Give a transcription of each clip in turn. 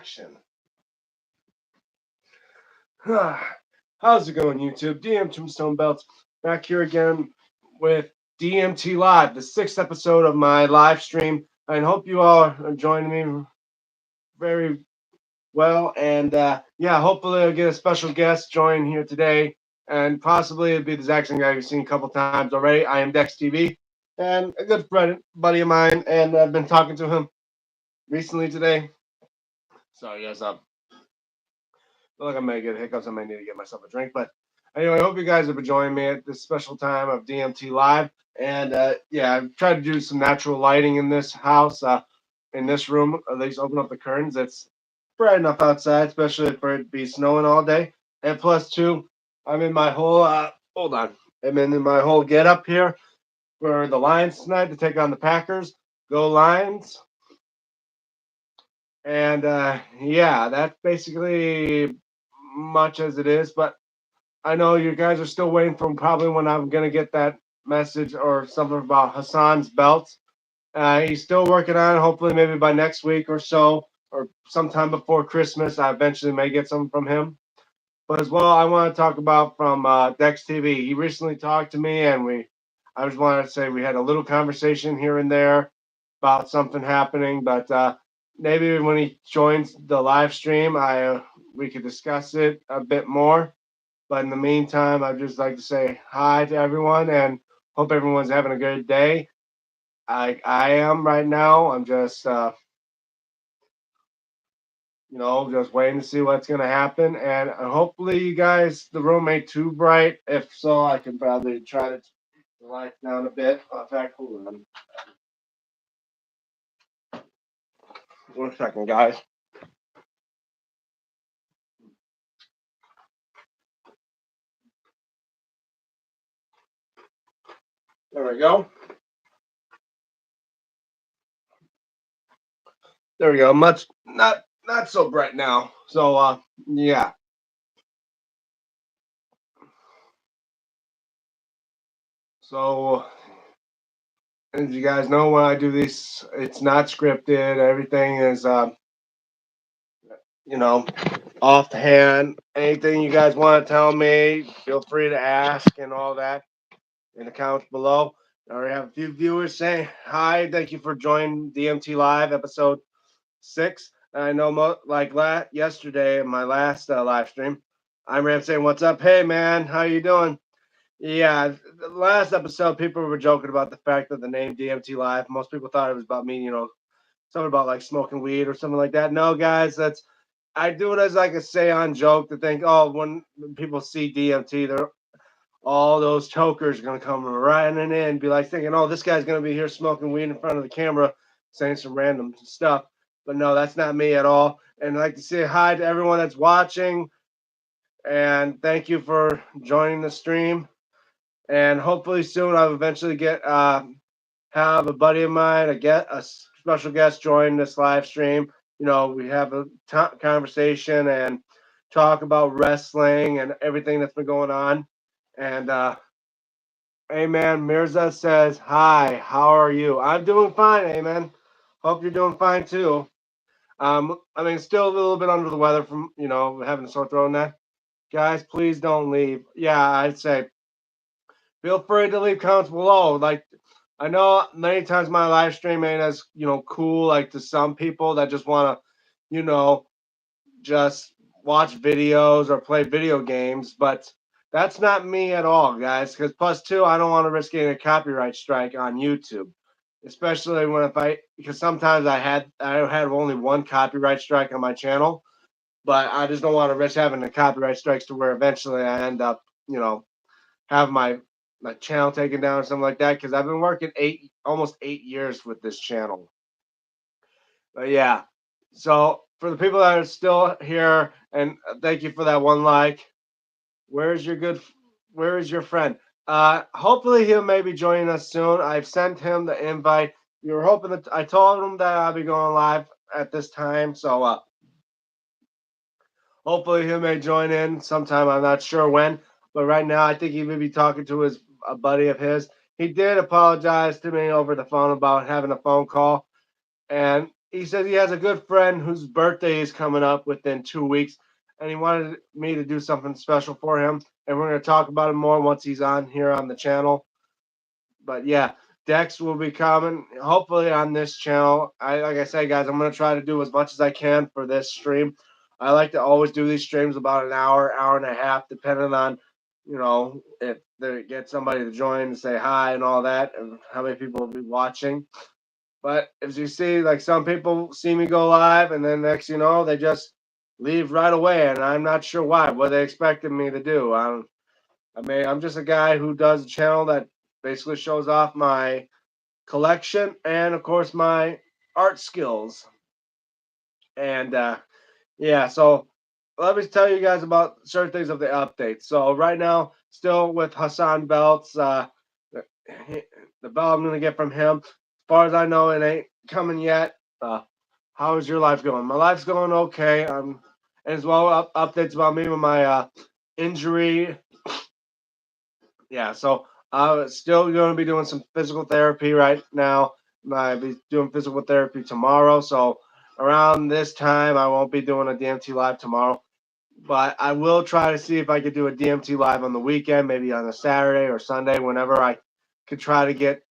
action. How's it going, YouTube? DM Tombstone Belts back here again with DMT Live, the sixth episode of my live stream. I hope you all are joining me very well. And yeah, hopefully I'll get a special guest join here today. And possibly it'll be the exact same guy you've seen a couple times already. I am Dex TV and a good friend, buddy of mine. And I've been talking to him recently today. Sorry, guys. Feel like I may get hiccups. I may need to get myself a drink. But anyway, I hope you guys have been joining me at this special time of DMT Live. And yeah, I've tried to do some natural lighting in this house, in this room. At least open up the curtains. It's bright enough outside, especially for it to be snowing all day. And plus, two, I'm in my whole, hold on. I'm in my whole get up here for the Lions tonight to take on the Packers. Go Lions. And yeah, that's basically much as it is, but I know you guys are still waiting for probably when I'm gonna get that message or something about Hassan's belts. He's still working on it. Hopefully, maybe by next week or so, or sometime before Christmas, I eventually may get some from him. But as well, I want to talk about from Dex TV. He recently talked to me, and I just wanted to say we had a little conversation here and there about something happening, but maybe when he joins the live stream, we could discuss it a bit more. But in the meantime, I'd just like to say hi to everyone and hope everyone's having a good day. I am right now. I'm just just waiting to see what's gonna happen, and hopefully you guys the room ain't too bright. If so, I can probably try to the light down a bit. In fact, hold on 1 second, guys. There we go. There we go. Much not so bright now. So yeah. So as you guys know, when I do this, it's not scripted. Everything is you know, off the hand. Anything you guys want to tell me, feel free to ask and all that in the comments below. I already have a few viewers saying hi. Thank you for joining DMT Live episode 6. I know yesterday in my last live stream, I'm Ram saying, "What's up? Hey man, how you doing?" Yeah, the last episode, people were joking about the fact that the name DMT Live. Most people thought it was about me, something about like smoking weed or something like that. No, guys, I do it as like a say on joke to think, oh, when people see DMT, they're all those chokers are gonna come running in and be like thinking, oh, this guy's gonna be here smoking weed in front of the camera, saying some random stuff. But no, that's not me at all. And I'd like to say hi to everyone that's watching, and thank you for joining the stream. And hopefully soon I'll eventually have a buddy of mine, a special guest join this live stream. We have a conversation and talk about wrestling and everything that's been going on. And Amen Mirza says, hi, how are you? I'm doing fine, Amen. Hope you're doing fine too. I mean, still a little bit under the weather from, having a sore throat and that. Guys, please don't leave. Yeah, I'd say feel free to leave comments below. Like, I know many times my live stream ain't as, cool, like to some people that just want to, just watch videos or play video games, but that's not me at all, guys. Because plus two, I don't want to risk getting a copyright strike on YouTube, especially because sometimes I had only one copyright strike on my channel, but I just don't want to risk having the copyright strikes to where eventually I end up, have my channel taken down or something like that. Because I've been working almost 8 years with this channel. But yeah, so for the people that are still here, and thank you for that one like. Where is your friend? Hopefully he'll maybe join us soon. I've sent him the invite. We were hoping that I told him that I'll be going live at this time. So hopefully he may join in sometime. I'm not sure when, but right now I think he may be talking to a buddy of his. He did apologize to me over the phone about having a phone call. And he says he has a good friend whose birthday is coming up within 2 weeks, and he wanted me to do something special for him. And we're going to talk about it more once he's on here on the channel. But yeah, Dex will be coming hopefully on this channel. Like I said, guys, I'm going to try to do as much as I can for this stream. I like to always do these streams about an hour, hour and a half, depending on, if they get somebody to join and say hi and all that, and how many people will be watching. But as you see, like some people see me go live, and then next you know, they just leave right away, and I'm not sure why. What they expected me to do. I mean, I'm just a guy who does a channel that basically shows off my collection and, of course, my art skills. And yeah, so let me tell you guys about certain things of the updates. So right now, still with Hassan Belts, the belt I'm gonna get from him. As far as I know, it ain't coming yet. How is your life going? My life's going okay. As well updates about me with my injury. Yeah, so I'm still going to be doing some physical therapy right now. I'll be doing physical therapy tomorrow. So around this time, I won't be doing a DMT live tomorrow. But I will try to see if I could do a DMT live on the weekend, maybe on a Saturday or Sunday, whenever I could try to get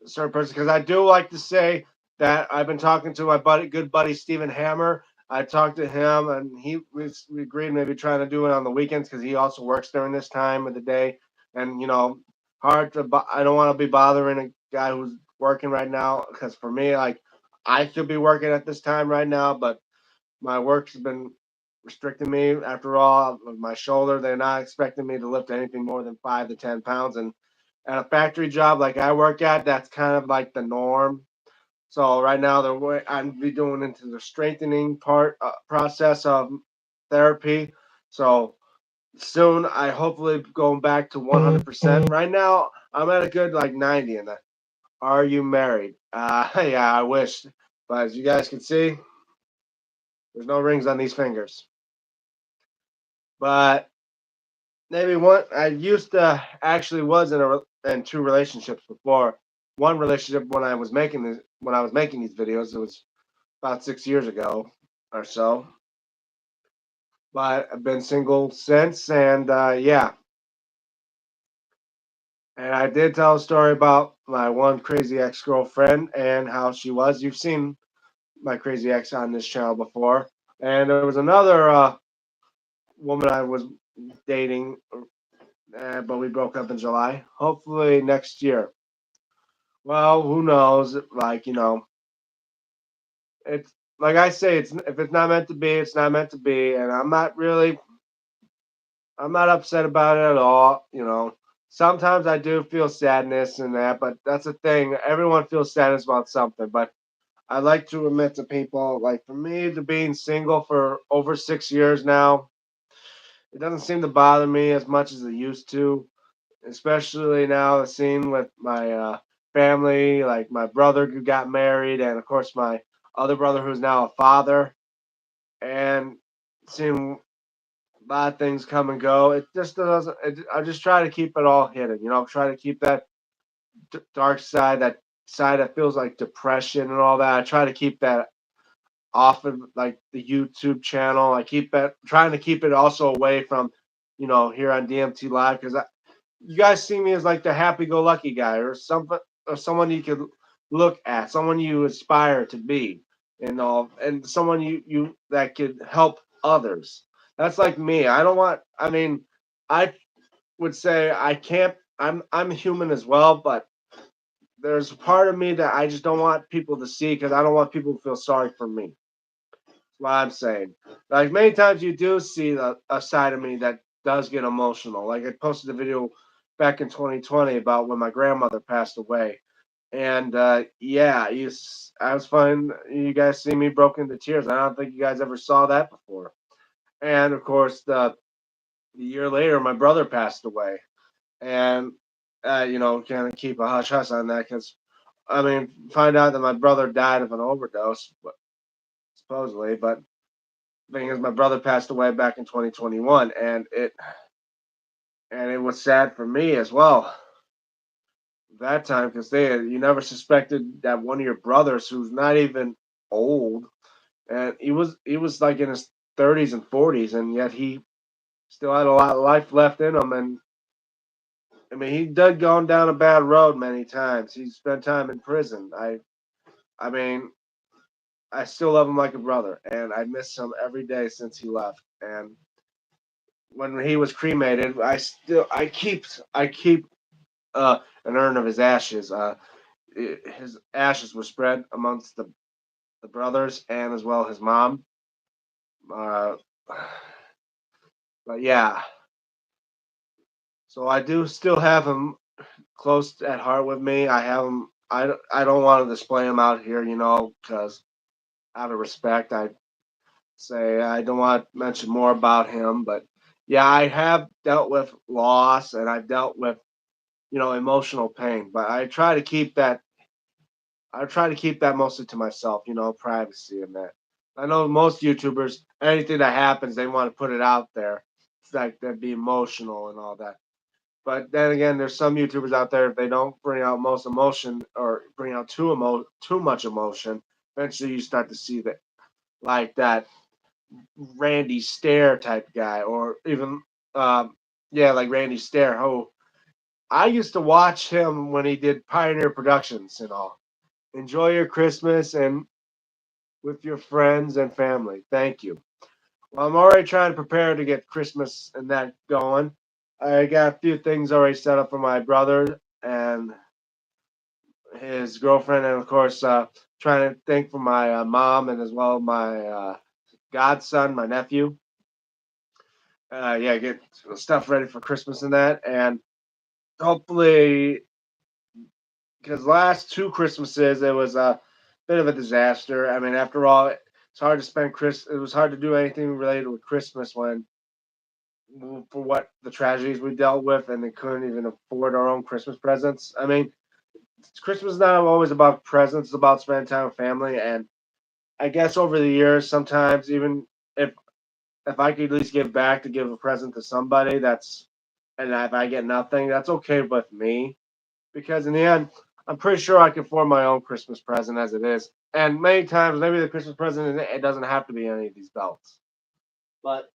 a certain person. Because I do like to say that I've been talking to my good buddy Stephen Hammer. I talked to him, and we agreed maybe trying to do it on the weekends because he also works during this time of the day. And I don't want to be bothering a guy who's working right now because for me, like I should be working at this time right now, but my work's been restricting me. After all, with my shoulder, they're not expecting me to lift anything more than 5 to 10 pounds. And at a factory job like I work at, that's kind of like the norm. So right now, I'm be doing into the strengthening process of therapy. So soon, I hopefully going back to 100%. Right now, I'm at a good like 90 in that. Are you married? Yeah, I wish, but as you guys can see, there's no rings on these fingers. But maybe one. I used to actually was in two relationships before. One relationship when I was making these videos. It was about 6 years ago or so. But I've been single since, and yeah. And I did tell a story about my one crazy ex girlfriend and how she was. You've seen my crazy ex on this channel before. And there was another woman I was dating, but we broke up in July. Hopefully next year. Well, who knows? Like, it's like I say, it's if it's not meant to be, it's not meant to be. And I'm not upset about it at all. Sometimes I do feel sadness and that, but that's the thing. Everyone feels sadness about something. But I like to admit to people, like for me, to being single for over 6 years now, it doesn't seem to bother me as much as it used to. Especially now, the scene with my family, like my brother who got married, and of course my other brother who's now a father, and seeing a lot of things come and go. It just doesn't. I just try to keep it all hidden. Try to keep that dark side, that side that feels like depression and all that. I try to keep that off of like the YouTube channel. I keep it trying to keep it also away from, here on DMT Live because you guys see me as like the happy-go-lucky guy or something or someone you could look at, someone you aspire to be, and someone you that could help others. That's like me. I don't want. I mean, I would say I can't. I'm human as well, but there's a part of me that I just don't want people to see because I don't want people to feel sorry for me. That's what I'm saying. Like many times you do see a side of me that does get emotional. Like I posted a video back in 2020 about when my grandmother passed away. And yeah, I was fine. You guys see me broke into tears. I don't think you guys ever saw that before. And of course, the year later, my brother passed away. And, kind of keep a hush hush on that because, I mean, find out that my brother died of an overdose, supposedly. But the thing is, my brother passed away back in 2021, and it was sad for me as well that time because you never suspected that one of your brothers who's not even old, and he was like in his 30s and 40s, and yet he still had a lot of life left in him. And I mean, he did gone down a bad road many times. He spent time in prison. I mean, I still love him like a brother, and I miss him every day since he left. And when he was cremated, I keep an urn of his ashes. His ashes were spread amongst the brothers and as well his mom. Uh, but yeah, so I do still have him close at heart with me. I have him. I don't want to display him out here, because out of respect, I say I don't want to mention more about him. But yeah, I have dealt with loss and I've dealt with emotional pain. But I try to keep that mostly to myself, privacy and that. I know most YouTubers, anything that happens, they want to put it out there. It's like they'd be emotional and all that. But then again, there's some YouTubers out there, if they don't bring out most emotion or bring out too much emotion, eventually you start to see that, like that Randy Stair type guy, or even yeah, like Randy Stair. Oh, I used to watch him when he did Pioneer Productions and all. Enjoy your Christmas and with your friends and family. Thank you. Well, I'm already trying to prepare to get Christmas and that going. I got a few things already set up for my brother and his girlfriend, and of course, trying to think for my mom and as well my godson, my nephew. Yeah, get stuff ready for Christmas and that, and hopefully, because last two Christmases it was a bit of a disaster. I mean, after all, it's hard to spend Chris. It was hard to do anything related with Christmas when for what the tragedies we dealt with, and they couldn't even afford our own Christmas presents. I mean, Christmas is not always about presents; it's about spending time with family. And I guess over the years, sometimes even if if I could at least give back to give a present to somebody, and if I get nothing, that's okay with me because in the end, I'm pretty sure I can form my own Christmas present as it is. And many times, maybe the Christmas present it doesn't have to be any of these belts, but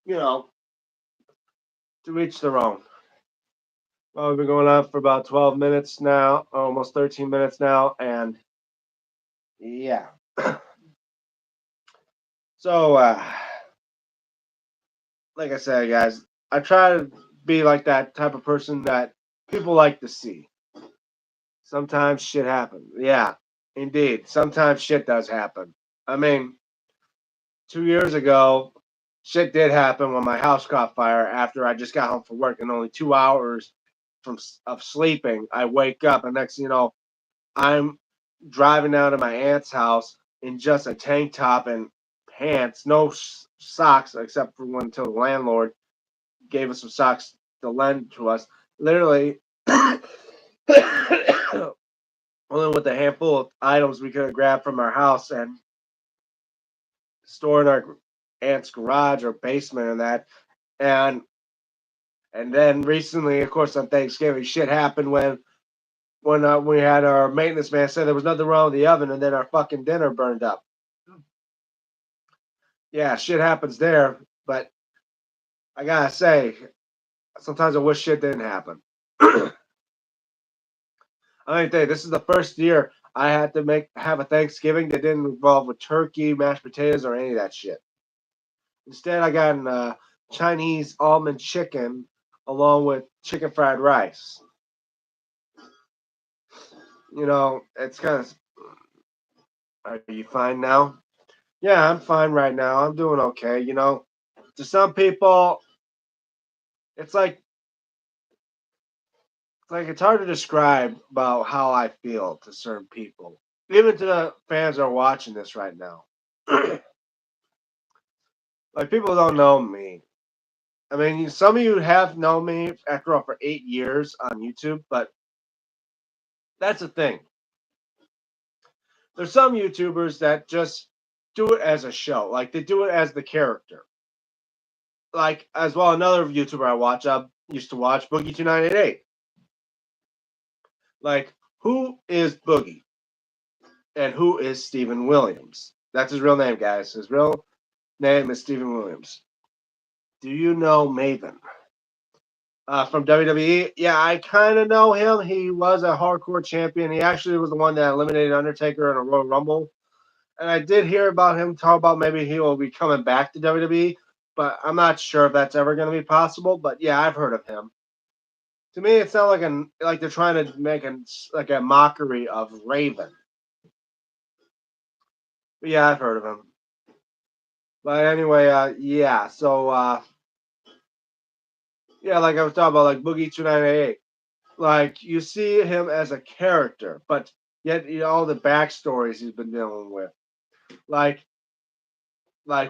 you know, to each their own. Well, we've been going on for about 12 minutes now, almost 13 minutes now, and yeah. So, like I said, guys, I try to be like that type of person that people like to see. Sometimes shit happens. Yeah, indeed. Sometimes shit does happen. I mean, 2 years ago, shit did happen when my house caught fire after I just got home from work and only 2 hours of sleeping. I wake up and next thing you know, I'm driving down to my aunt's house in just a tank top and pants, no socks except for one until the landlord gave us some socks to lend to us. Literally, only with a handful of items we could have grabbed from our house and stored in our aunt's garage or basement and that. And and then recently, of course, on Thanksgiving, shit happened when we had our maintenance man say there was nothing wrong with the oven, and then our fucking dinner burned up. Yeah, shit happens there, but I gotta say, sometimes I wish shit didn't happen. I tell you, this is the first year I had to have a Thanksgiving that didn't involve with turkey, mashed potatoes, or any of that shit. Instead, I got an Chinese almond chicken along with chicken fried rice. It's kind of. Are you fine now? Yeah, I'm fine right now. I'm doing okay. To some people, it's it's hard to describe about how I feel to certain people, even to the fans that are watching this right now. Like people don't know me. I mean, some of you have known me after all for 8 years on YouTube, but that's the thing. There's some YouTubers that just do it as a show, like they do it as the character. Like as well, another YouTuber I used to watch Boogie 2988. Like, who is Boogie? And who is Stephen Williams? That's his real name, guys. His real name is Stephen Williams. Do you know Maven? From WWE? Yeah, I kind of know him. He was a hardcore champion. He actually was the one that eliminated Undertaker in a Royal Rumble. And I did hear about him talk about maybe he will be coming back to WWE, but I'm not sure if that's ever going to be possible. But yeah, I've heard of him. To me, it sounds like they're trying to make like a mockery of Raven. But yeah, I've heard of him. But anyway, yeah. So yeah, like I was talking about, like Boogie 298. Like you see him as a character, but yet all the backstories he's been dealing with. Like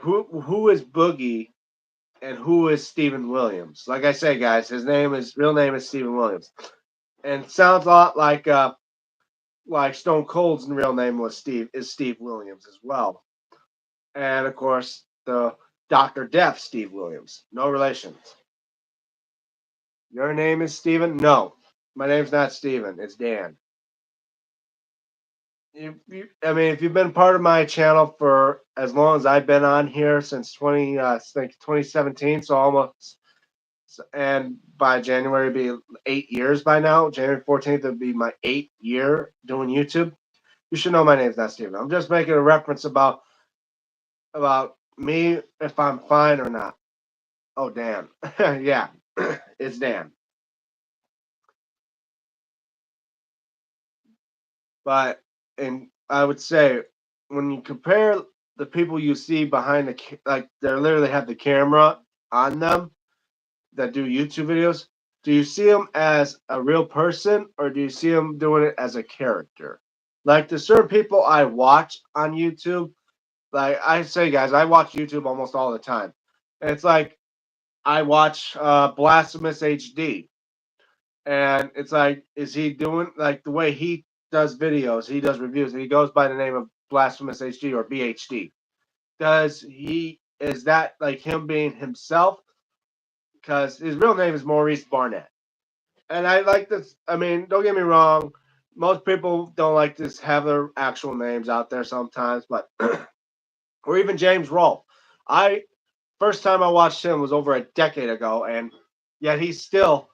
who is Boogie and who is Stephen Williams? Like I say, guys, his real name is Stephen Williams, and sounds a lot like Stone Cold's real name was Steve Williams as well, and of course the Doctor Death Steve Williams, no relations. Your name is Stephen? No, my name's not Stephen. It's Dan. I mean, if you've been part of my channel for as long as I've been on here since I think 2017, so almost, and by January it'd be 8 years by now. January 14th would be my 8th year doing YouTube. You should know my name's not Steven. I'm just making a reference about me if I'm fine or not. Oh, Dan. Yeah, it's Dan. But and I would say when you compare the people you see behind like they literally have the camera on them that do YouTube videos, do you see them as a real person or do you see them doing it as a character? Like the certain people I watch on YouTube, like I say, guys, I watch YouTube almost all the time. And it's like I watch Blasphemous HD, and it's like, is he doing like the way he does videos? He does reviews, and he goes by the name of Blasphemous HD or BHD. Is that like him being himself? Because his real name is Maurice Barnett. And I like this. I mean, don't get me wrong. Most people don't like to have their actual names out there sometimes, but or even James Rolfe. I First time I watched him was over a decade ago, and yet he's still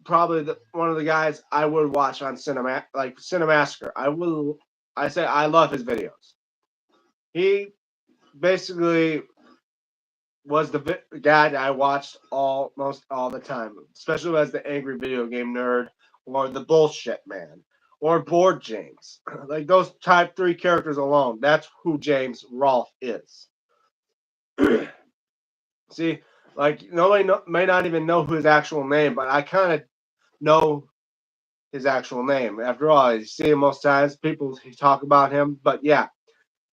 probably one of the guys I would watch on Cinemassacre. I say I love his videos. He basically was the guy that I watched almost all the time, especially as the angry video game nerd or the bullshit man or board James. Like those type three characters alone, that's who James Rolfe is. See, like nobody may not even know who his actual name, but I kind of know his actual name. After all, I see him most times. People talk about him, but yeah,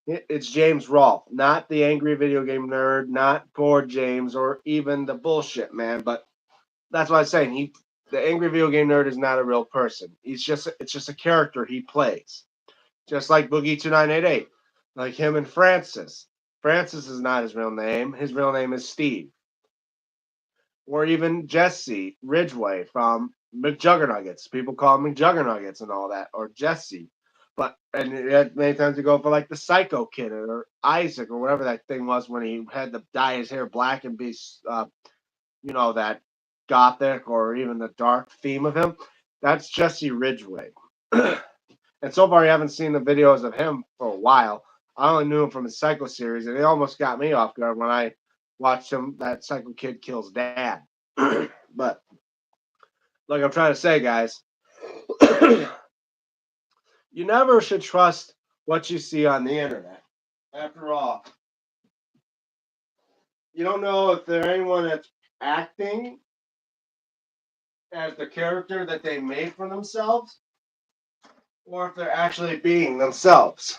it's James Rolfe, not the angry video game nerd, not Board James, or even the bullshit man. But that's what I'm saying. The angry video game nerd, is not a real person. It's just a character he plays, just like Boogie 2988, like him and Francis. Francis is not his real name. His real name is Steve. Or even Jesse Ridgway from McJuggernuggets. People call him McJuggernuggets and all that, or Jesse. But and many times you go for like the Psycho Kid or Isaac or whatever that thing was when he had to dye his hair black and be, that gothic or even the dark theme of him. That's Jesse Ridgway. And so far, you haven't seen the videos of him for a while. I only knew him from his Psycho series, and it almost got me off guard when I watched him. That Psycho Kid kills dad. But like I'm trying to say, guys, you never should trust what you see on the internet. After all, you don't know if there's anyone that's acting as the character that they made for themselves or if they're actually being themselves.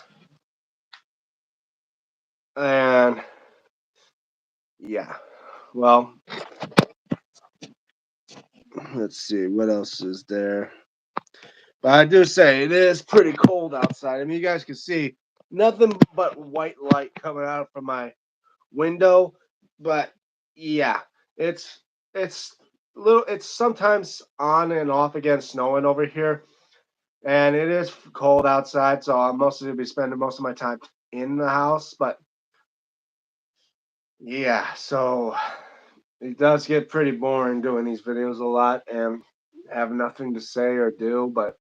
And yeah, well, let's see what else is there. But I do say it is pretty cold outside. I mean, you guys can see nothing but white light coming out from my window. But yeah, it's it's sometimes on and off again snowing over here. and it is cold outside, so I'll mostly be spending most of my time in the house. But yeah, so it does get pretty boring doing these videos a lot and have nothing to say or do. But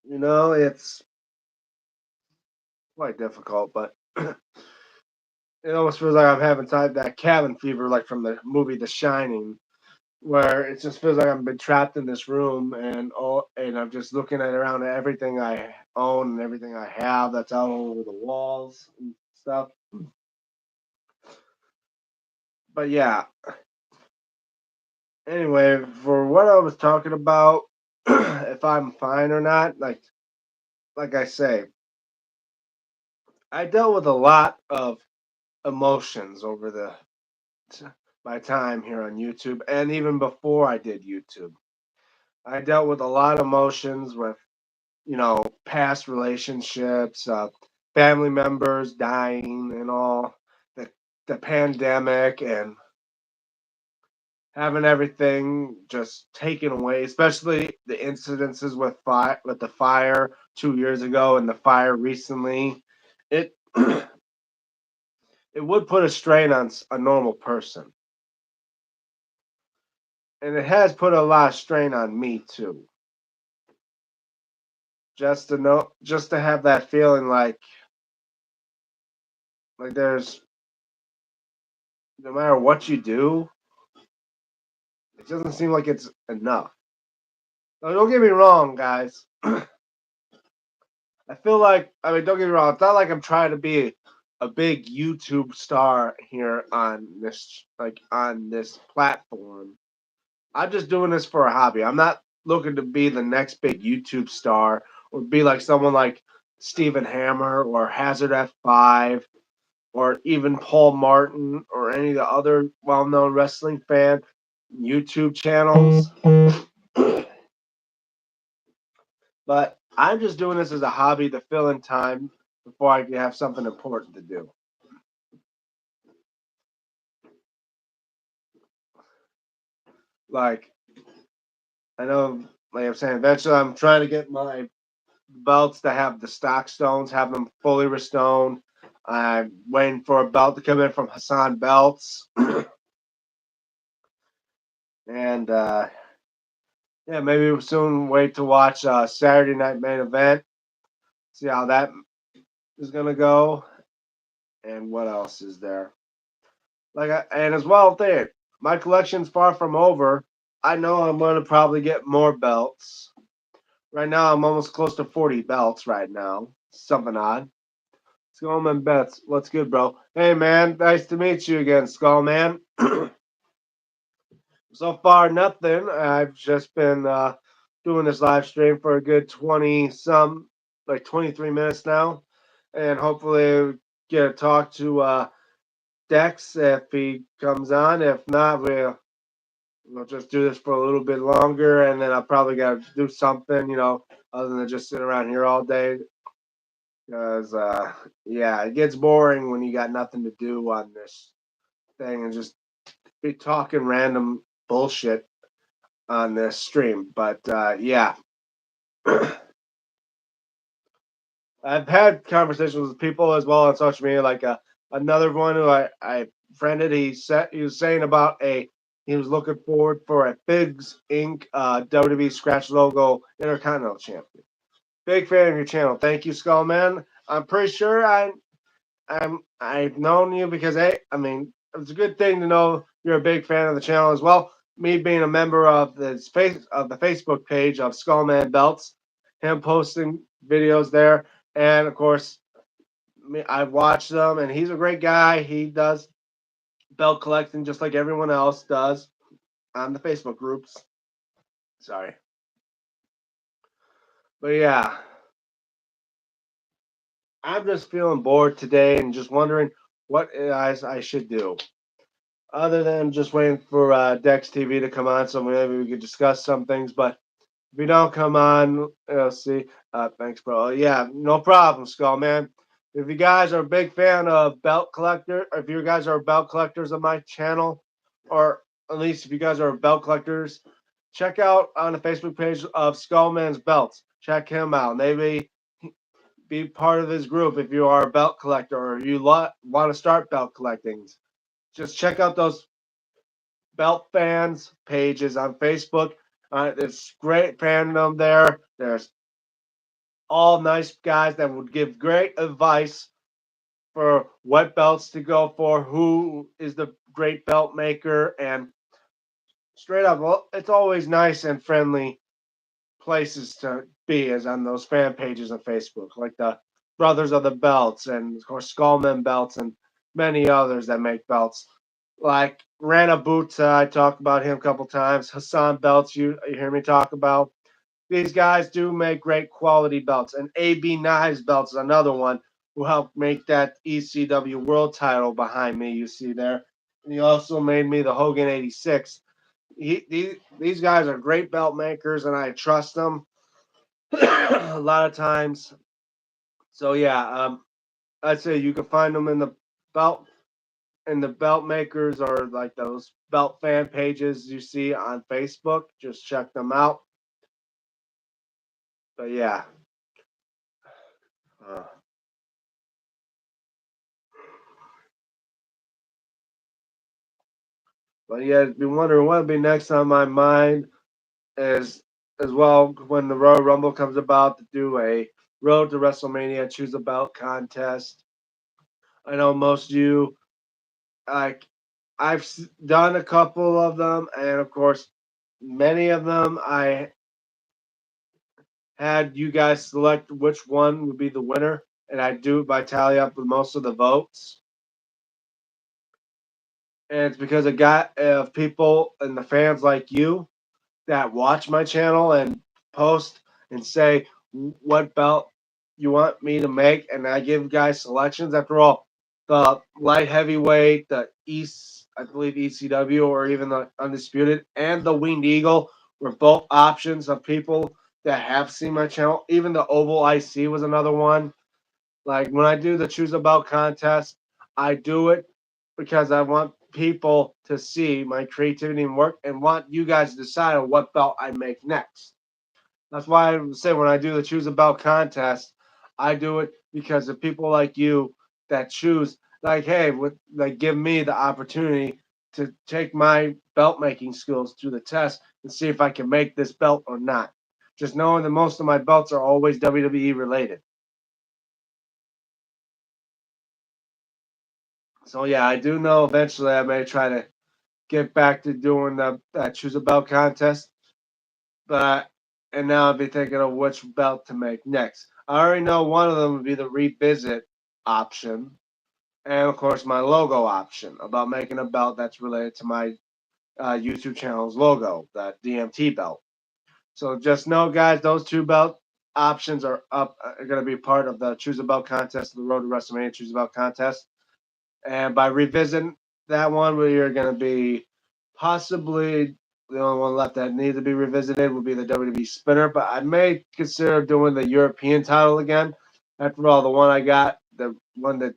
it's quite difficult. But it almost feels like I'm having that cabin fever, like from the movie The Shining, where it just feels like I've been trapped in this room and I'm just looking at around at everything I own and everything I have that's out all over the walls and stuff. But yeah, anyway, for what I was talking about, if I'm fine or not, like I say, I dealt with a lot of emotions over my time here on YouTube, and even before I did YouTube. I dealt with a lot of emotions with, past relationships, family members dying and all, the the pandemic and having everything just taken away, especially the incidences with the fire 2 years ago and the fire recently. It it would put a strain on a normal person, and it has put a lot of strain on me too. Just to have that feeling like there's no matter what you do, it doesn't seem like it's enough. Now, don't get me wrong, guys. I feel like, I mean, don't get me wrong. It's not like I'm trying to be a big YouTube star here on this platform. I'm just doing this for a hobby. I'm not looking to be the next big YouTube star or be like someone like Stephen Hammer or Hazard F5 or even Paul Martin or any of the other well-known wrestling fan YouTube channels. But I'm just doing this as a hobby to fill in time before I can have something important to do. Like I know, like I'm saying, eventually I'm trying to get my belts to have the stock stones, have them fully restoned. I'm waiting for a belt to come in from Hassan Belts, and yeah, maybe we'll soon wait to watch Saturday Night Main Event. See how that is gonna go, and what else is there? And as well, there, my collection's far from over. I know I'm gonna probably get more belts. Right now, I'm almost close to 40 belts right now. Something odd. Skullman Bets, what's good, bro? Hey, man, nice to meet you again, Skullman. So far, nothing. I've just been doing this live stream for a good 23 minutes now, and hopefully get to talk to Dex if he comes on. If not, we'll just do this for a little bit longer, and then I'll probably got to do something, other than just sit around here all day. Because, yeah, it gets boring when you got nothing to do on this thing and just be talking random bullshit on this stream. But, yeah, I've had conversations with people as well on social media. Like another one who I friended, he was saying about he was looking forward for a Figs Inc. WWE Scratch Logo Intercontinental Champion. Big fan of your channel. Thank you, Skullman. I'm pretty sure I've known you because I mean it's a good thing to know you're a big fan of the channel as well. Me being a member of the Facebook page of Skullman Belts, him posting videos there, and of course I've watched them, and he's a great guy. He does belt collecting just like everyone else does on the Facebook groups. Sorry, but yeah, I'm just feeling bored today and just wondering what I should do. Other than just waiting for Dex TV to come on, so maybe we could discuss some things. But if you don't come on, let's see. Thanks, bro. Yeah, no problem, Skull Man. If you guys are a big fan of belt collector, or if you guys are belt collectors of my channel, or at least if you guys are belt collectors check out on the Facebook page of Skullman's Belts. Check him out. Maybe be part of his group if you are a belt collector or you want to start belt collecting. Just check out those belt fans pages on Facebook. There's great fandom there. There's all nice guys that would give great advice for what belts to go for, who is the great belt maker, and straight up, well, it's always nice and friendly places to be as on those fan pages on Facebook, like the Brothers of the Belts and of course Skullman Belts and many others that make belts. Like Rana Buta, I talked about him a couple times. Hassan Belts, you hear me talk about. These guys do make great quality belts. And AB Knives Belts is another one who helped make that ECW world title behind me, you see there. And he also made me the Hogan 86. These guys are great belt makers, and I trust them a lot of times. So yeah, I'd say you can find them belt in the belt makers or like those belt fan pages you see on Facebook. Just check them out. But yeah, uh, but yeah, be wondering what would be next on my mind is as well when the Royal Rumble comes about to do a Road to WrestleMania Choose a Belt contest. I know most of you like I've done a couple of them, and of course, many of them I had you guys select which one would be the winner, and I do it by tally up with most of the votes. And it's because of people and the fans like you that watch my channel and post and say what belt you want me to make, and I give guys selections. After all, the light heavyweight, the East, I believe ECW, or even the Undisputed, and the Winged Eagle were both options of people that have seen my channel. Even the Oval IC was another one. Like when I do the Choose a Belt contest, I do it because I want people to see my creativity and work and want you guys to decide on what belt I make next. That's why I say when I do the Choose a Belt contest, I do it because of people like you that choose, like, hey, like, give me the opportunity to take my belt making skills to the test and see if I can make this belt or not. Just knowing that most of my belts are always WWE related. So yeah, I do know eventually I may try to get back to doing the that choose a belt contest, but and now I'll be thinking of which belt to make next. I already know one of them would be the revisit option, and of course my logo option about making a belt that's related to my YouTube channel's logo, that DMT belt. So just know, guys, those two belt options are going to be part of the choose a belt contest, the Road to WrestleMania choose a belt contest. And by revisiting that one, we are going to be possibly the only one left that needs to be revisited would be the WWE Spinner. But I may consider doing the European title again. After all, the one I got, the one that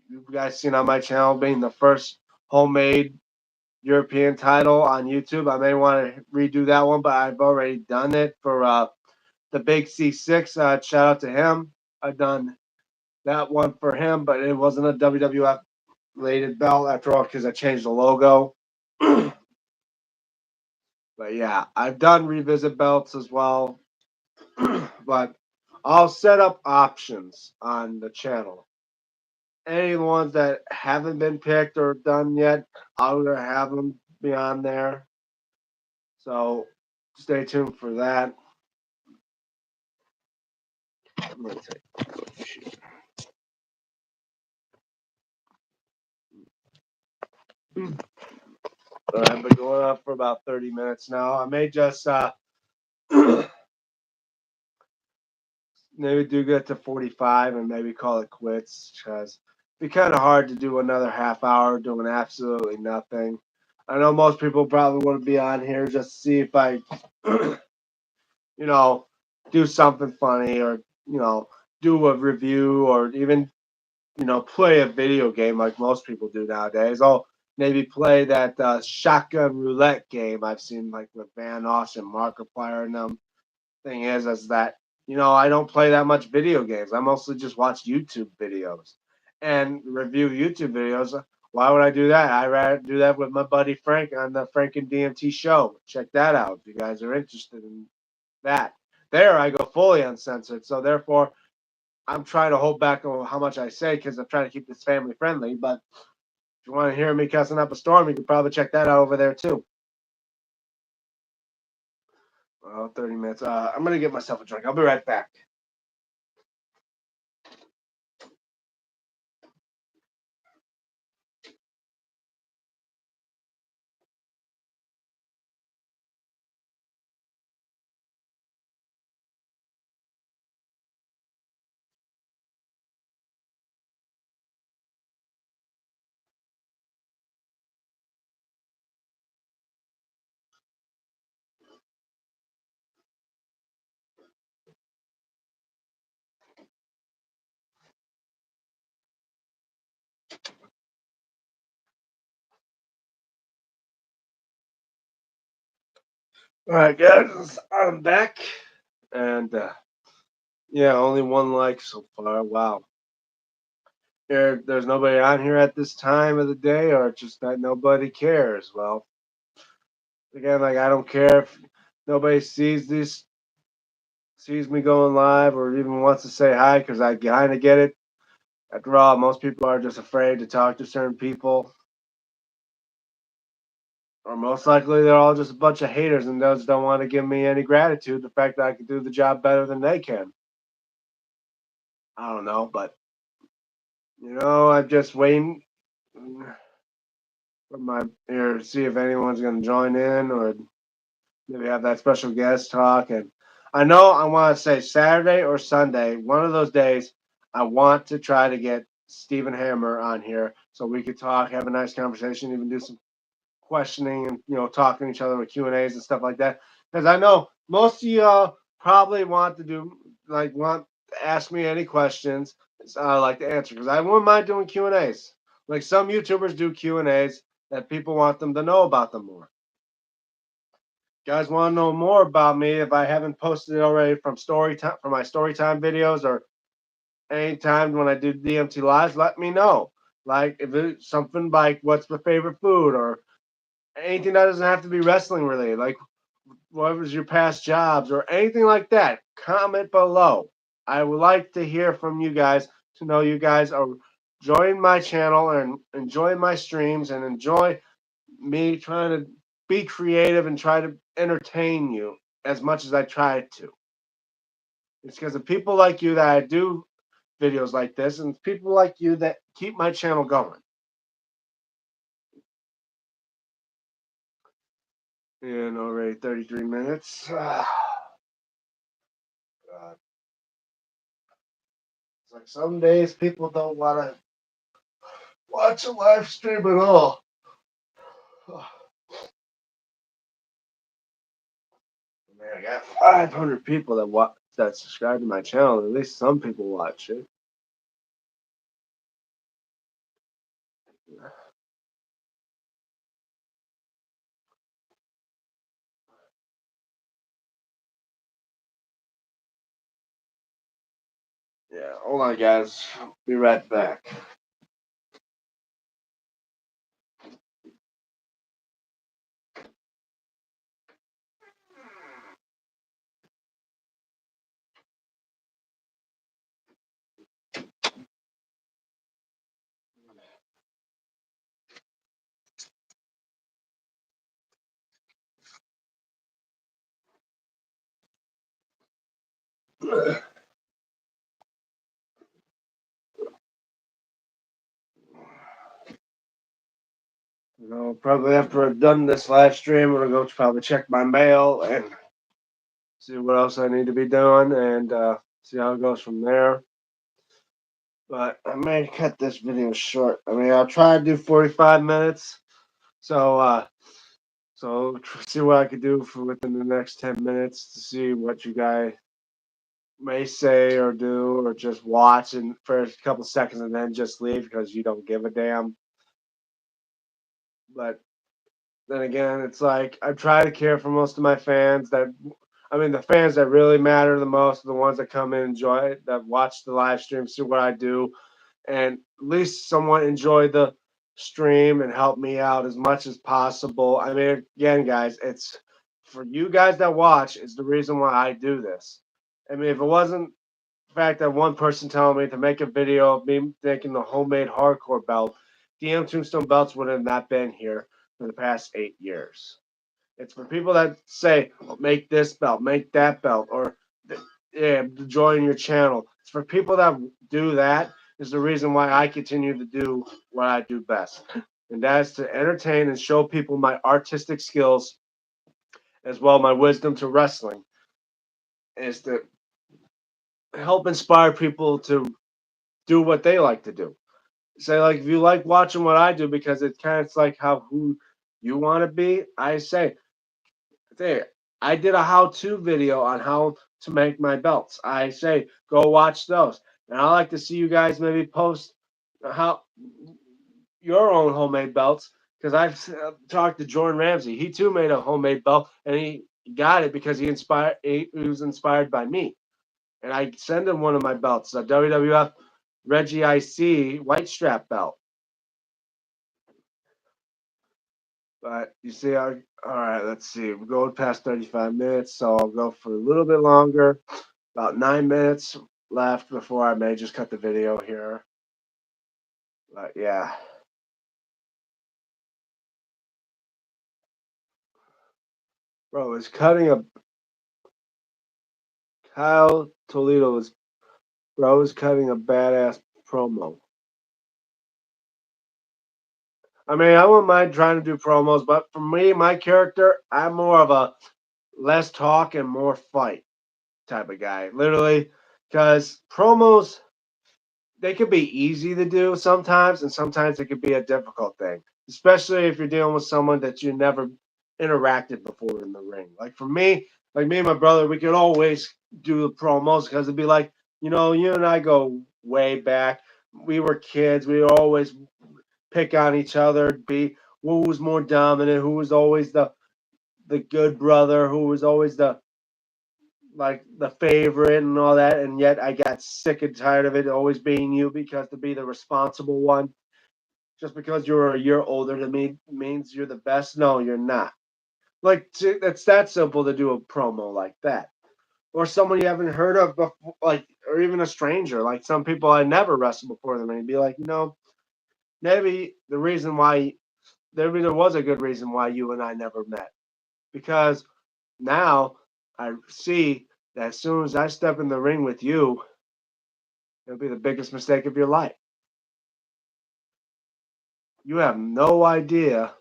you guys seen on my channel, being the first homemade European title on YouTube. I may want to redo that one, but I've already done it for the Big C6. Shout out to him. I've done that one for him, but it wasn't a WWF rated belt after all because I changed the logo. But yeah, I've done revisit belts as well. But I'll set up options on the channel. Any ones that haven't been picked or done yet, I'll have them be on there. So stay tuned for that. I've been going on for about 30 minutes now. I may just maybe do get to 45 and maybe call it quits because it'd be kind of hard to do another half hour doing absolutely nothing. I know most people probably want to be on here just to see if I, you know, do something funny or, do a review or even, play a video game like most people do nowadays. Oh, maybe play that shotgun roulette game I've seen like with Van Austin, Markiplier, and them. Thing is that I don't play that much video games. I mostly just watch YouTube videos and review YouTube videos. Why would I do that? I rather do that with my buddy Frank on the Frank and DMT show. Check that out if you guys are interested in that. There, I go fully uncensored. So therefore, I'm trying to hold back on how much I say because I'm trying to keep this family friendly. But if you want to hear me cussing up a storm, you can probably check that out over there too. Well, 30 minutes. I'm gonna get myself a drink. I'll be right back. All right, guys, I'm back, and yeah, only one like so far. Wow, there's nobody on here at this time of the day, or just that nobody cares. Well, again, like I don't care if nobody sees me going live, or even wants to say hi, because I kind of get it. After all, most people are just afraid to talk to certain people, or most likely they're all just a bunch of haters and those don't want to give me any gratitude. The fact that I can do the job better than they can. I don't know, but I'm just waiting for my here to see if anyone's going to join in or maybe have that special guest talk. And I know I want to say Saturday or Sunday, one of those days. I want to try to get Stephen Hammer on here so we could talk, have a nice conversation, even do some questioning and talking to each other with Q&As and stuff like that. Because I know most of y'all probably want to ask me any questions I like to answer because I wouldn't mind doing Q&As. Like some YouTubers do Q&As that people want them to know about them more. Guys want to know more about me if I haven't posted it already from story time from my story time videos or anytime when I do DMT lives, let me know. Like if it's something like what's my favorite food or anything that doesn't have to be wrestling related, like what was your past jobs or anything like that, comment below. I would like to hear from you guys to know you guys are joining my channel and enjoying my streams and enjoy me trying to be creative and try to entertain you as much as I try to. It's because of people like you that I do videos like this and people like you that keep my channel going. And already 33 minutes. God. It's like some days people don't want to watch a live stream at all. Man, I got 500 people that subscribe to my channel. At least some people watch it. Yeah, hold on, guys. Be right back. Probably after I've done this live stream, I'm gonna go probably check my mail and see what else I need to be doing and see how it goes from there. But I may cut this video short. I mean, I'll try to do 45 minutes. So see what I could do for within the next 10 minutes to see what you guys may say or do, or just watch and for a couple seconds and then just leave because you don't give a damn. But then again, it's like I try to care for most of my fans. The fans that really matter the most are the ones that come in and enjoy it, that watch the live stream, see what I do, and at least somewhat enjoy the stream and help me out as much as possible. I mean, again, guys, it's for you guys that watch is the reason why I do this. I mean, if it wasn't the fact that one person telling me to make a video of me making the homemade hardcore belt, DM Tombstone belts would have not been here for the past 8 years. It's for people that say, oh, make this belt, make that belt, or yeah, join your channel. It's for people that do that is the reason why I continue to do what I do best. And that is to entertain and show people my artistic skills as well my wisdom to wrestling is to help inspire people to do what they like to do. Say like if you like watching what I do because it's kind of like how who you want to be, I say there. I did a how-to video on how to make my belts. I say go watch those. And I like to see you guys maybe post how your own homemade belts because I've talked to Jordan Ramsey. He too made a homemade belt and he got it because he was inspired by me. And I send him one of my belts, a WWF Reggie IC white strap belt. But you see, all right, let's see. We're going past 35 minutes, so I'll go for a little bit longer. About 9 minutes left before I may just cut the video here. But yeah. Bro, was cutting a Kyle Toledo was cutting a badass promo. I mean, I wouldn't mind trying to do promos, but for me, my character, I'm more of a less talk and more fight type of guy. Literally, because promos they could be easy to do sometimes, and sometimes it could be a difficult thing, especially if you're dealing with someone that you never interacted before in the ring. Like for me, like me and my brother, we could always do the promos because it'd be like, you and I go way back. We were kids. We would always pick on each other, be who was more dominant, who was always the good brother, who was always the favorite and all that, and yet I got sick and tired of it always being you because to be the responsible one, just because you're a year older than me means you're the best. No, you're not. Like it's that simple to do a promo like that, or someone you haven't heard of before, like or even a stranger. Like some people I never wrestled before them, and be like, maybe the reason why maybe there was a good reason why you and I never met because now I see that as soon as I step in the ring with you, it'll be the biggest mistake of your life. You have no idea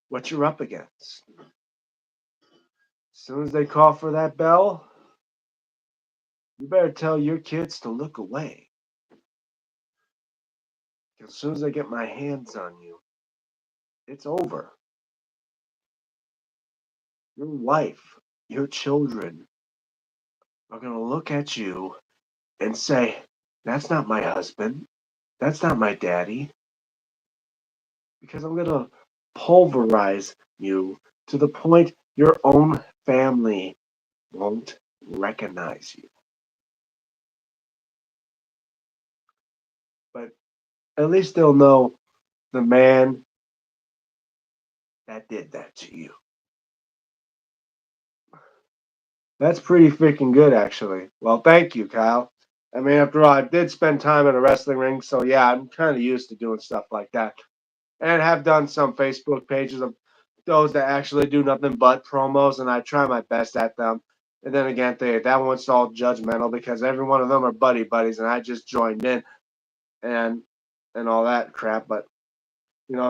what you're up against. As soon as they call for that bell, you better tell your kids to look away. As soon as I get my hands on you, it's over. Your wife, your children are going to look at you and say, that's not my husband. That's not my daddy. Because I'm going to pulverize you to the point your own family won't recognize you. But at least they'll know the man that did that to you. That's pretty freaking good, actually. Well, thank you, Kyle. I mean, after all, I did spend time in a wrestling ring, so yeah, I'm kind of used to doing stuff like that. And have done some Facebook pages of those that actually do nothing but promos, and I try my best at them. And then again, that one's all judgmental because every one of them are buddies, and I just joined in and all that crap. But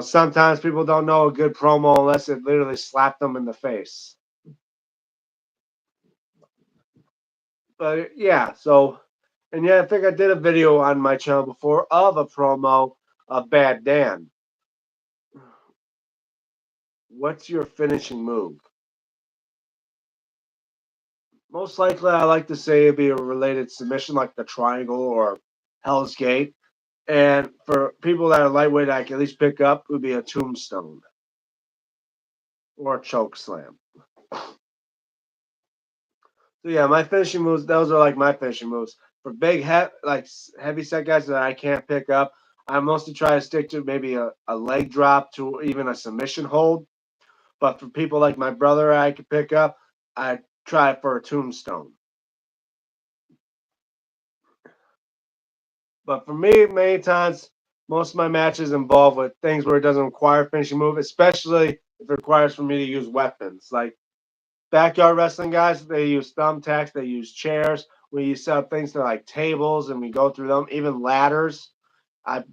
sometimes people don't know a good promo unless it literally slapped them in the face. But yeah, so and yeah, I think I did a video on my channel before of a promo of Bad Dan. What's your finishing move? Most likely, I like to say it'd be a related submission like the triangle or Hell's Gate. And for people that are lightweight, I can at least pick up would be a tombstone. or choke slam. So yeah, my finishing moves, those are like my finishing moves. For big heavy set guys that I can't pick up, I mostly try to stick to maybe a leg drop to even a submission hold. But for people like my brother I could pick up, I try for a tombstone. But for me, many times, most of my matches involve with things where it doesn't require finishing move, especially if it requires for me to use weapons. Like backyard wrestling guys, they use thumbtacks, they use chairs. We set up things to like tables and we go through them, even ladders. I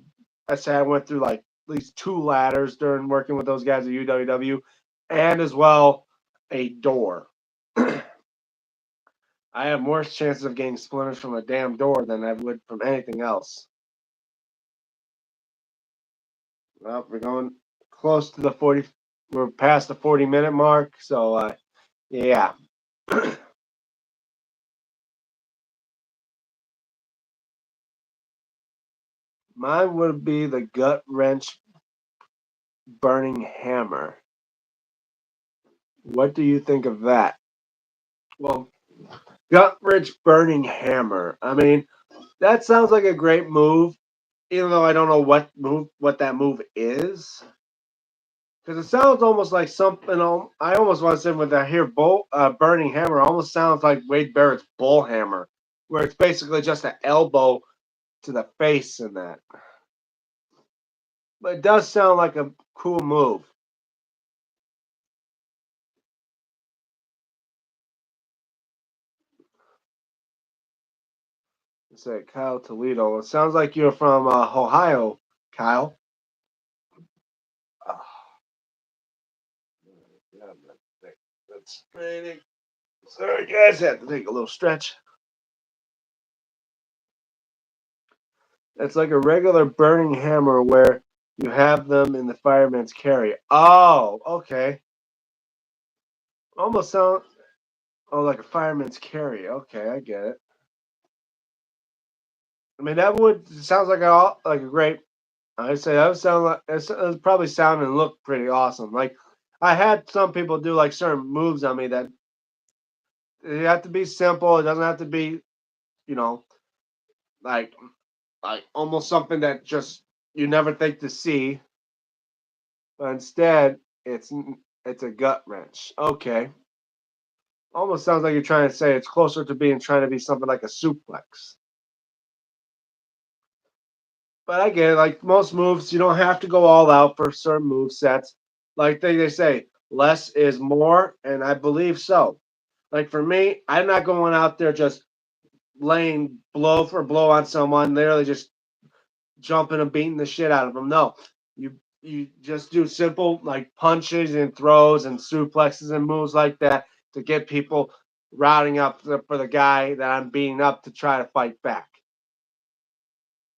I say I went through like at least two ladders during working with those guys at UWW, and as well a door. I have more chances of getting splinters from a damn door than I would from anything else. Well, we're going close to the 40. We're past the 40-minute mark, so yeah. Mine would be the gut wrench burning hammer. What do you think of that? Well, gut wrench burning hammer. I mean, that sounds like a great move, even though I don't know what that move is. Because it sounds almost like something. I almost want to say when I hear burning hammer, it almost sounds like Wade Barrett's bull hammer, where it's basically just an elbow to the face in that. But it does sound like a cool move. Say Kyle Toledo. It sounds like you're from Ohio, Kyle. Oh, yeah, that's training. Sorry, guys, I had to take a little stretch. It's like a regular burning hammer where you have them in the fireman's carry. Oh, okay. Almost sound like a fireman's carry. Okay, I get it. I mean, that would sounds like a great. I'd say that would sound like it would probably sound and look pretty awesome. Like I had some people do like certain moves on me that it have to be simple. It doesn't have to be, you know, like almost something that just you never think to see. But instead, it's a gut wrench. Okay, almost sounds like you're trying to say it's closer to being trying to be something like a suplex. But I get it. Like most moves, you don't have to go all out for certain move sets. Like they say, less is more, and I believe so. Like for me, I'm not going out there just laying blow for blow on someone, literally just jumping and beating the shit out of them. No, you just do simple like punches and throws and suplexes and moves like that to get people routing up for the guy that I'm beating up to try to fight back.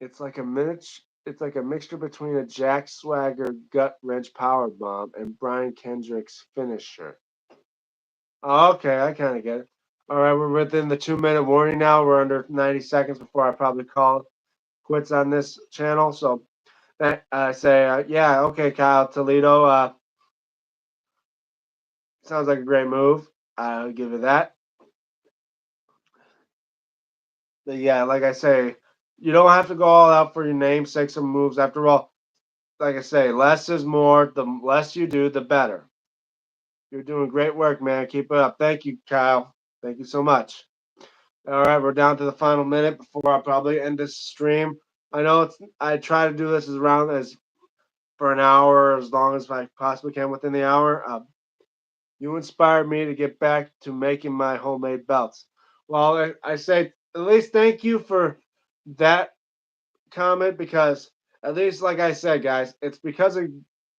It's like a miniature. It's like a mixture between a Jack Swagger gut wrench power bomb and Brian Kendrick's finisher. Oh, okay, I kind of get it. All right, we're within the 2 minute warning now. We're under 90 seconds before I probably call quits on this channel. So that I say, yeah, okay, Kyle Toledo. Sounds like a great move. I'll give it that. But yeah, like I say, you don't have to go all out for your namesake some moves. After all, like I say, less is more. The less you do, the better. You're doing great work, man. Keep it up. Thank you, Kyle. Thank you so much. All right, we're down to the final minute before I probably end this stream. I know I try to do this as around as for an hour, as long as I possibly can within the hour. You inspired me to get back to making my homemade belts. Well, I say at least thank you for that comment because at least like I said, guys, it's because of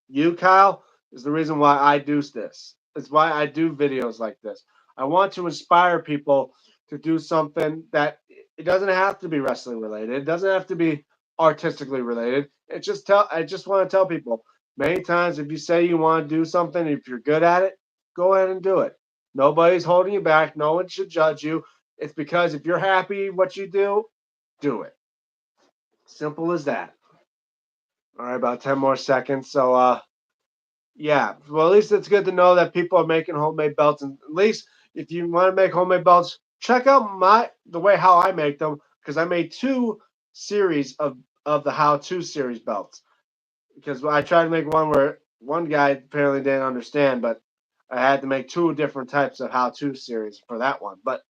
you, Kyle, is the reason why I do this. It's why I do videos like this. I want to inspire people to do something that it doesn't have to be wrestling related. It doesn't have to be artistically related. I just want to tell people many times if you say you want to do something, if you're good at it, go ahead and do it. Nobody's holding you back. No one should judge you. It's because if you're happy what you do it. Simple as that. All right, about 10 more seconds. So Yeah, well, at least it's good to know that people are making homemade belts, and at least if you want to make homemade belts, check out the way how I make them because I made two series of the how-to series belts because I tried to make one where one guy apparently didn't understand, but I had to make two different types of how-to series for that one. But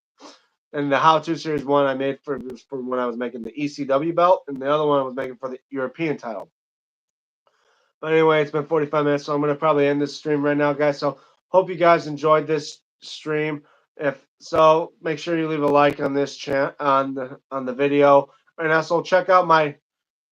and the how-to series one I made for when I was making the ECW belt, and the other one I was making for the European title. But anyway, it's been 45 minutes, so I'm gonna probably end this stream right now, guys. So hope you guys enjoyed this stream. If so, make sure you leave a like on this on the video, and also check out my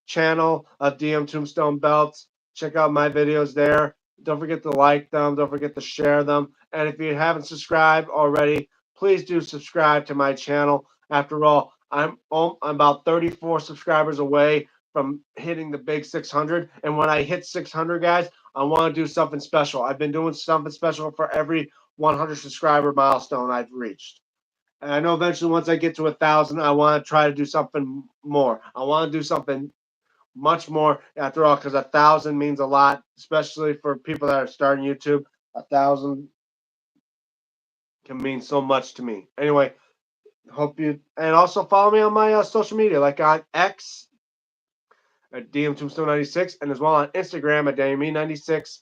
channel of DM Tombstone Belts. Check out my videos there. Don't forget to like them. Don't forget to share them. And if you haven't subscribed already, please do subscribe to my channel. After all, I'm about 34 subscribers away from hitting the big 600. And when I hit 600, guys, I want to do something special. I've been doing something special for every 100 subscriber milestone I've reached. And I know eventually once I get to 1,000, I want to try to do something more. I want to do something much more after all because 1,000 means a lot, especially for people that are starting YouTube. 1,000 can mean so much to me. Anyway, hope you and also follow me on my social media, like on X at DM Tombstone 96, and as well on Instagram at DME96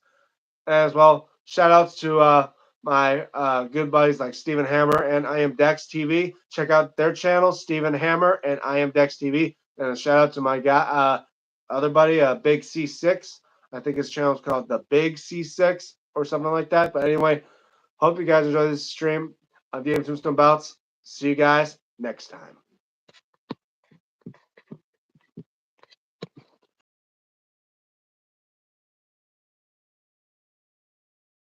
as well. Shout outs to my good buddies like Stephen Hammer and I Am Dex TV. Check out their channels, Stephen Hammer and I Am Dex TV. And a shout out to my guy, other buddy, Big C6. I think his channel is called the Big C6 or something like that. But anyway, hope you guys enjoy this stream of the Tombstone Bouts. See you guys next time.